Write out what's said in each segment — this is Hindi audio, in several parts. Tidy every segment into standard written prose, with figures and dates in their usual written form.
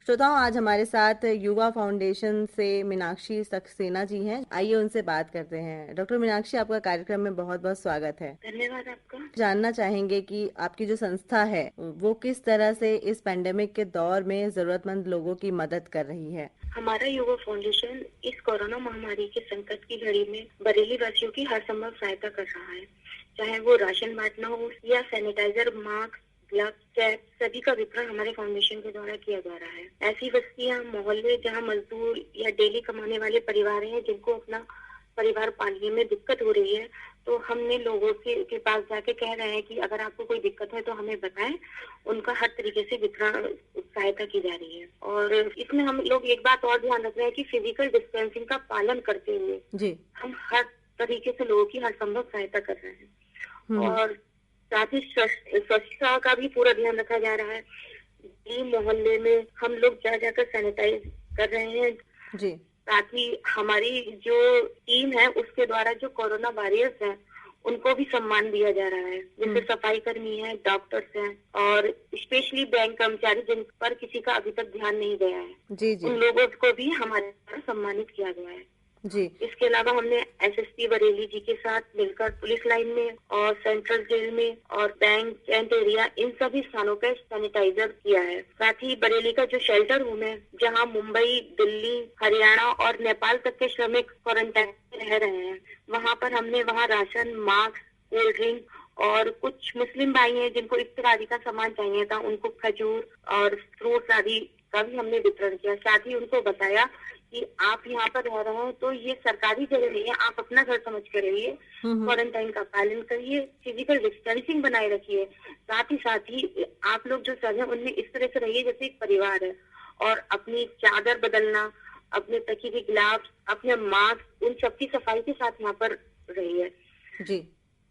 श्रोताओं, आज हमारे साथ युवा फाउंडेशन से मीनाक्षी सक्सेना जी हैं। आइए उनसे बात करते हैं। डॉक्टर मीनाक्षी, आपका कार्यक्रम में बहुत बहुत स्वागत है। धन्यवाद आपका। जानना चाहेंगे कि आपकी जो संस्था है वो किस तरह से इस पेंडेमिक के दौर में जरूरतमंद लोगों की मदद कर रही है। हमारा युवा फाउंडेशन इस कोरोना महामारी के संकट की घड़ी में बरेली वासियों की हर संभव सहायता कर रहा है, चाहे वो राशन बांटना हो या सैनिटाइजर, मास्क, ग्लव्स, कैप, सभी का वितरण हमारे फाउंडेशन के द्वारा किया जा रहा है। ऐसी बस्तियां, मोहल्ले जहां मजदूर या डेली कमाने वाले परिवार हैं जिनको अपना परिवार पालने में दिक्कत हो रही है, तो हमने लोगों के पास जाके कह रहे हैं कि अगर आपको कोई दिक्कत है तो हमें बताएं। उनका हर तरीके से वितरण सहायता की जा रही है। और इसमें हम लोग एक बात और ध्यान रख रहे हैं कि फिजिकल डिस्टेंसिंग का पालन करते हुए जी। हम हर तरीके से लोगों की हर संभव सहायता कर रहे हैं। और साथ ही स्वच्छता का भी पूरा ध्यान रखा जा रहा है। मोहल्ले में हम लोग जाकर सैनिटाइज कर रहे हैं। जी। साथ ही हमारी जो टीम है उसके द्वारा जो कोरोना वॉरियर्स हैं उनको भी सम्मान दिया जा रहा है, जैसे सफाई कर्मी है, डॉक्टर्स हैं और स्पेशली बैंक कर्मचारी जिन पर किसी का अभी तक ध्यान नहीं गया है। जी जी। उन लोगों को भी हमारे द्वारा सम्मानित किया गया है। जी। इसके अलावा हमने एसएसपी बरेली जी के साथ मिलकर पुलिस लाइन में और सेंट्रल जेल में और बैंक कैंट एरिया इन सभी स्थानों पर सैनिटाइजर किया है। साथ ही बरेली का जो शेल्टर होम है, जहां मुंबई, दिल्ली, हरियाणा और नेपाल तक के श्रमिक क्वारंटाइन में रह रहे हैं, वहां पर हमने वहां राशन, मास्क, कोल्ड ड्रिंक और कुछ मुस्लिम भाई हैं जिनको इफ्तार आदि का सामान चाहिए था, उनको खजूर और फ्रूट्स आदि का भी हमने वितरण किया। साथ ही उनको बताया कि आप यहाँ पर रह रहे हैं तो ये सरकारी जगह नहीं है, आप अपना घर समझ कर रहिए, क्वारंटाइन का पालन करिए, फिजिकल डिस्टेंसिंग बनाए रखिए। साथ ही आप लोग जो सब है उनमें इस तरह से रहिए जैसे एक परिवार है। और अपनी चादर बदलना, अपने तकिए के गिलाफ, अपने मास्क, उन सबकी सफाई के साथ यहाँ पर रहिए। जी।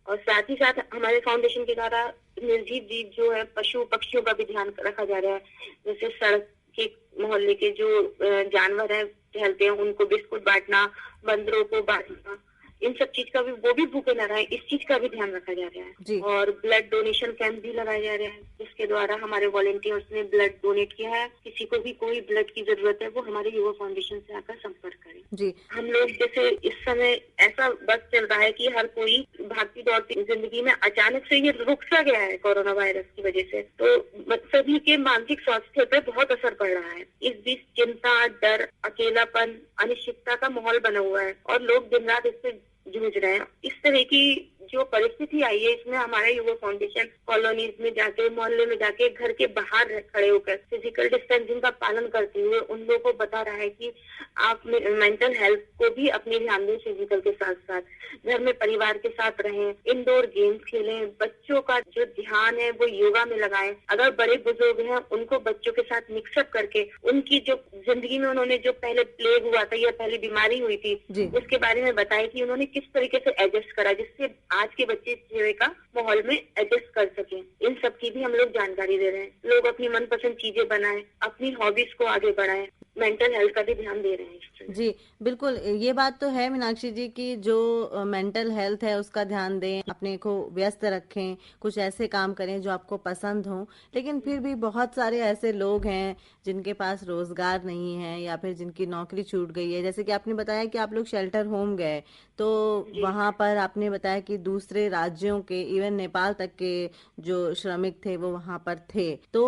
और साथ ही साथ हमारे फाउंडेशन के द्वारा निर्जीव जीव जो है, पशु पक्षियों का भी ध्यान रखा जा रहा है। जैसे सड़क के मोहल्ले के जो जानवर है टहलते हैं, उनको बिस्कुट बांटना, बंदरों को बांटना, इन सब चीज का भी, वो भी भूखे न रहे, इस चीज का भी ध्यान रखा जा रहा है। और ब्लड डोनेशन कैंप भी लगाए जा रहे हैं, जिसके द्वारा हमारे वॉलेंटियर्स ने ब्लड डोनेट किया है। किसी को भी कोई ब्लड की जरूरत है वो हमारे युवा फाउंडेशन से आकर संपर्क करें। जी। हम लोग जैसे इस समय ऐसा बस चल रहा है कि हर कोई भागती दौड़ती जिंदगी में अचानक से ये रुक सा गया है कोरोना वायरस की वजह से, तो सभी के मानसिक स्वास्थ्य पर बहुत असर पड़ रहा है। इस बीच चिंता, डर, अकेलापन, अनिश्चितता का माहौल बना हुआ है और लोग दिन रात इससे जूझ रहे हैं। इस तरह की जो परिस्थिति आई है, इसमें हमारा युवा फाउंडेशन कॉलोनीज में जाके, मोहल्ले में जाके, घर के बाहर खड़े होकर फिजिकल डिस्टेंसिंग का पालन करते हुए उन लोगों को बता रहा है कि आप मेंटल हेल्थ को भी अपने ध्यान दें, फिजिकल के साथ साथ घर में परिवार के साथ रहें, इंडोर गेम्स खेलें, बच्चों का जो ध्यान है वो योगा में लगाएं। अगर बड़े बुजुर्ग हैं उनको बच्चों के साथ मिक्सअप करके उनकी जो जिंदगी में उन्होंने जो पहले प्लेग हुआ था या पहले बीमारी हुई थी उसके बारे में बताया कि उन्होंने किस तरीके से एडजस्ट करा, जिससे आज के बच्चे इस तरह का माहौल में एडजस्ट कर सके। इन सब की भी हम लोग जानकारी दे रहे हैं। लोग अपनी मनपसंद चीजें बनाएं, अपनी हॉबीज को आगे बढ़ाएं, मेंटल हेल्थ का भी ध्यान दे रहे हैं। जी बिल्कुल, ये बात तो है मीनाक्षी जी की जो मेंटल हेल्थ है उसका ध्यान दें, अपने को व्यस्त रखें, कुछ ऐसे काम करें जो आपको पसंद हो। लेकिन फिर भी बहुत सारे ऐसे लोग हैं जिनके पास रोजगार नहीं है या फिर जिनकी नौकरी छूट गई है। जैसे कि आपने बताया कि आप लोग शेल्टर होम गए, तो वहां पर आपने बताया कि दूसरे राज्यों के, इवन नेपाल तक के जो श्रमिक थे वो वहां पर थे, तो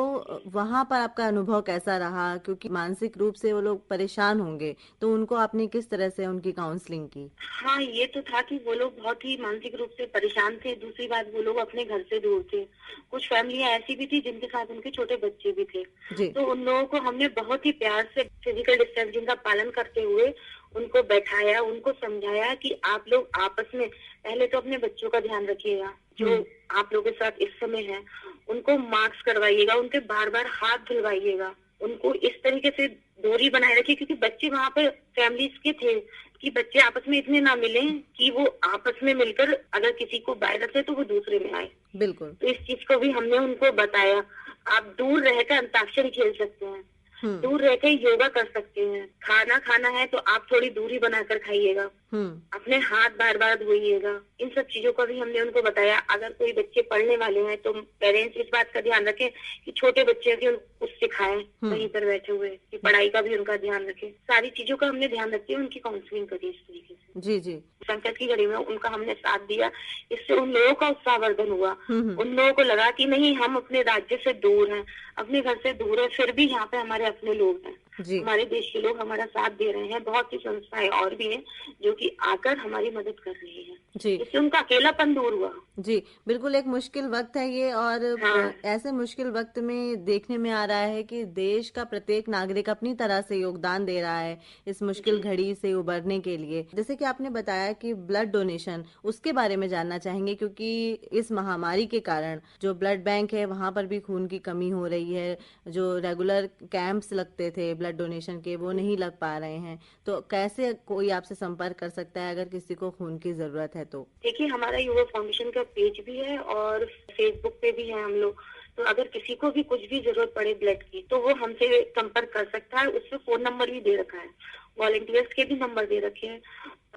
वहां पर आपका अनुभव कैसा रहा? क्योंकि मानसिक रूप से वो लोग परेशान होंगे, तो उनको आपने किस तरह से उनकी काउंसलिंग की? हाँ, ये तो था कि वो लोग बहुत ही मानसिक रूप से परेशान थे। दूसरी बात, वो लोग अपने घर से दूर थे। कुछ फैमिलियां ऐसी भी थी जिनके साथ उनके छोटे बच्चे भी थे। तो उन लोगों को हमने बहुत ही प्यार से फिजिकल डिस्टेंसिंग का पालन करते हुए उनको बैठाया, उनको समझाया कि आप लोग आपस में पहले तो अपने बच्चों का ध्यान रखिएगा जो आप लोगों के साथ इस समय है, उनको मास्क करवाइएगा, उनके बार बार हाथ धुलवाइएगा, उनको इस तरीके से दूरी बनाए रखिए, क्योंकि बच्चे वहाँ पे फैमिलीज के थे कि बच्चे आपस में इतने ना मिले कि वो आपस में मिलकर अगर किसी को वायरस है तो वो दूसरे में आए। बिल्कुल। तो इस चीज को भी हमने उनको बताया। आप दूर रहकर अंताक्षरी खेल सकते हैं, दूर रहकर योगा कर सकते हैं, खाना खाना है तो आप थोड़ी दूरी बनाकर खाइएगा, अपने हाथ बार बार धोइएगा, इन सब चीजों का भी हमने उनको बताया। अगर कोई बच्चे पढ़ने वाले हैं तो पेरेंट्स इस बात का ध्यान रखें कि छोटे बच्चे हैं कि उनको कुछ सिखाएं वहीं पर बैठे हुए, कि पढ़ाई का भी उनका ध्यान रखें। सारी चीजों का हमने ध्यान रखते हुए उनकी काउंसलिंग करी इस तरीके से। जी जी। संकट की घड़ी में उनका हमने साथ दिया, इससे उन लोगों का उत्साहवर्धन हुआ। हम्म। उन लोगों को लगा कि नहीं, हम अपने राज्य से दूर हैं, अपने घर से दूर है, फिर भी यहाँ पे हमारे अपने लोग हैं, जी हमारे देश के लोग हमारा साथ दे रहे हैं। बहुत सी संस्थाएं और भी हैं जो कि आकर हमारी मदद कर रही है, जी इससे उनका अकेलापन दूर हुआ। जी बिल्कुल। एक मुश्किल वक्त है ये, और हाँ ऐसे मुश्किल वक्त में देखने में आ रहा है कि देश का प्रत्येक नागरिक अपनी तरह से योगदान दे रहा है इस मुश्किल जी। घड़ी से उबरने के लिए। जैसे कि आपने बताया कि ब्लड डोनेशन, उसके बारे में जानना चाहेंगे, क्योंकि इस महामारी के कारण जो ब्लड बैंक है वहां पर भी खून की कमी हो रही है। जो रेगुलर कैंप्स लगते थे ब्लड डोनेशन के, वो नहीं लग पा रहे हैं। तो कैसे कोई आपसे संपर्क कर सकता है अगर किसी को खून की जरूरत है तो? देखिए, हमारा युवा फाउंडेशन का पेज भी है और फेसबुक पे भी है हम लोग। तो अगर किसी को भी कुछ भी जरूरत पड़े ब्लड की तो वो हमसे संपर्क कर सकता है। उसमें फोन नंबर भी दे रखा है, वॉलेंटियर्स के भी नंबर दे रखे हैं।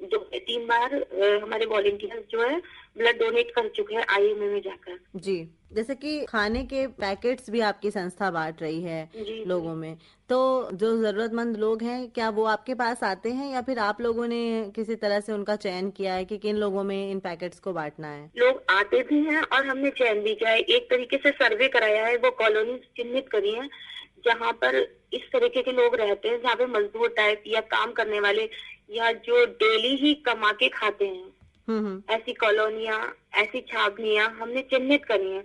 3 बार हमारे वॉलेंटियर्स जो है ब्लड डोनेट कर चुके हैं IMA में जाकर। जी। जैसे कि खाने के पैकेट्स भी आपकी संस्था बांट रही है जी जी। लोगों में, तो जो जरूरतमंद लोग हैं क्या वो आपके पास आते हैं, या फिर आप लोगों ने किसी तरह से उनका चयन किया है कि किन लोगों में इन पैकेट्स को बांटना है? लोग आते भी हैं और हमने चयन भी किया है। एक तरीके से सर्वे कराया है, वो कॉलोनी चिन्हित करी है जहाँ पर इस तरीके के लोग रहते हैं, जहाँ पे मजदूर टाइप या काम करने वाले या जो डेली ही कमा के खाते हैं, ऐसी कॉलोनियां, ऐसी छावनियां हमने चिन्हित करी हैं।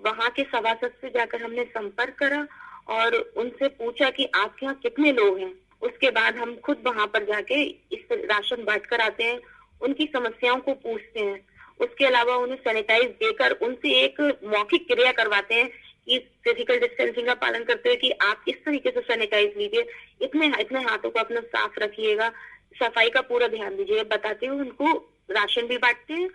वहाँ के सभासद से जाकर हमने संपर्क करा और उनसे पूछा कि आपके यहाँ कितने लोग हैं। उसके बाद हम खुद वहाँ पर जाके इस राशन बांट कर आते हैं, उनकी समस्याओं को पूछते हैं। उसके अलावा उन्हें सैनिटाइज देकर उनसे एक मौखिक क्रिया करवाते हैं कि फिजिकल डिस्टेंसिंग का पालन करते हुए कि आप इस तरीके से सैनिटाइज लीजिए, इतने इतने हाथों को अपना साफ रखिएगा, सफाई का पूरा ध्यान दीजिए, बताते हुए उनको राशन भी बांटते हैं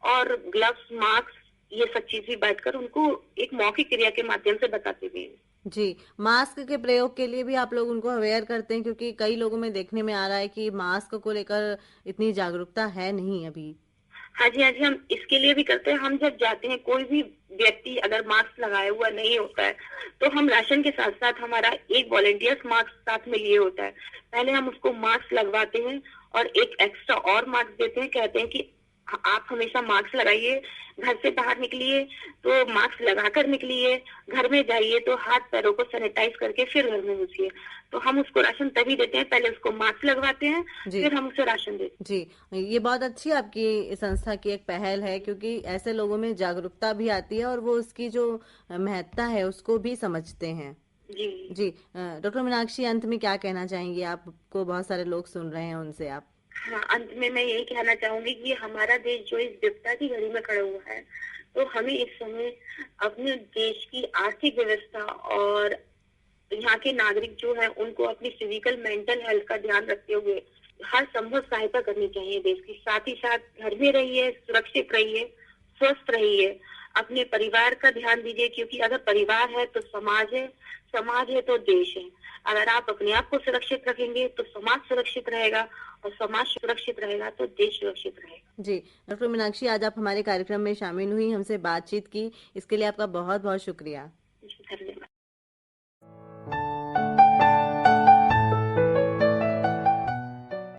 और ग्लव्स, मास्क, ये सब चीज भी बांटकर उनको एक मौखिक क्रिया के माध्यम से बताते भी हैं। जी। मास्क के प्रयोग के लिए भी आप लोग उनको अवेयर करते हैं, क्योंकि कई लोगों में देखने में आ रहा है कि मास्क को लेकर इतनी जागरूकता है नहीं अभी। हाँ जी, हाँ जी, हम इसके लिए भी करते हैं। हम जब जाते हैं, कोई भी व्यक्ति अगर मास्क लगाया हुआ नहीं होता है तो हम राशन के साथ साथ हमारा एक वॉलेंटियर्स मास्क साथ में लिए होता है। पहले हम उसको मास्क लगवाते हैं और एक एक्स्ट्रा और मास्क देते हैं, कहते हैं कि आप हमेशा मास्क लगाइए, घर से बाहर निकलिए तो मास्क लगाकर निकलिए, घर में जाइए तो हाथ पैरों को सैनिटाइज करके फिर घर में घुसिए। तो हम उसको राशन तभी देते हैं, पहले उसको मास्क लगवाते हैं, जी फिर हम उसे राशन देते जी। ये बहुत अच्छी आपकी संस्था की एक पहल है, क्योंकि ऐसे लोगों में जागरूकता भी आती है और वो उसकी जो महत्ता है उसको भी समझते हैं। हैं। जी। जी। डॉक्टर मीनाक्षी, अंत में क्या कहना चाहेंगी? आपको बहुत सारे लोग सुन रहे हैं, उनसे आप। हाँ, अंत में मैं यही कहना चाहूंगी कि हमारा देश जो इस विपदा की घड़ी में खड़ा हुआ है, तो हमें इस समय अपने देश की आर्थिक व्यवस्था और यहाँ के नागरिक जो है उनको अपनी फिजिकल मेंटल हेल्थ का ध्यान रखते हुए हर संभव सहायता करनी चाहिए देश की। साथ ही साथ घर में रहिए, सुरक्षित रहिए, स्वस्थ रहिए, अपने परिवार का ध्यान दीजिए, क्योंकि अगर परिवार है तो समाज है, समाज है तो देश है। अगर आप अपने आप को सुरक्षित रखेंगे तो समाज सुरक्षित रहेगा और समाज सुरक्षित रहेगा तो देश सुरक्षित रहेगा। जी। डॉक्टर मीनाक्षी, आज आप हमारे कार्यक्रम में शामिल हुई, हमसे बातचीत की, इसके लिए आपका बहुत बहुत शुक्रिया।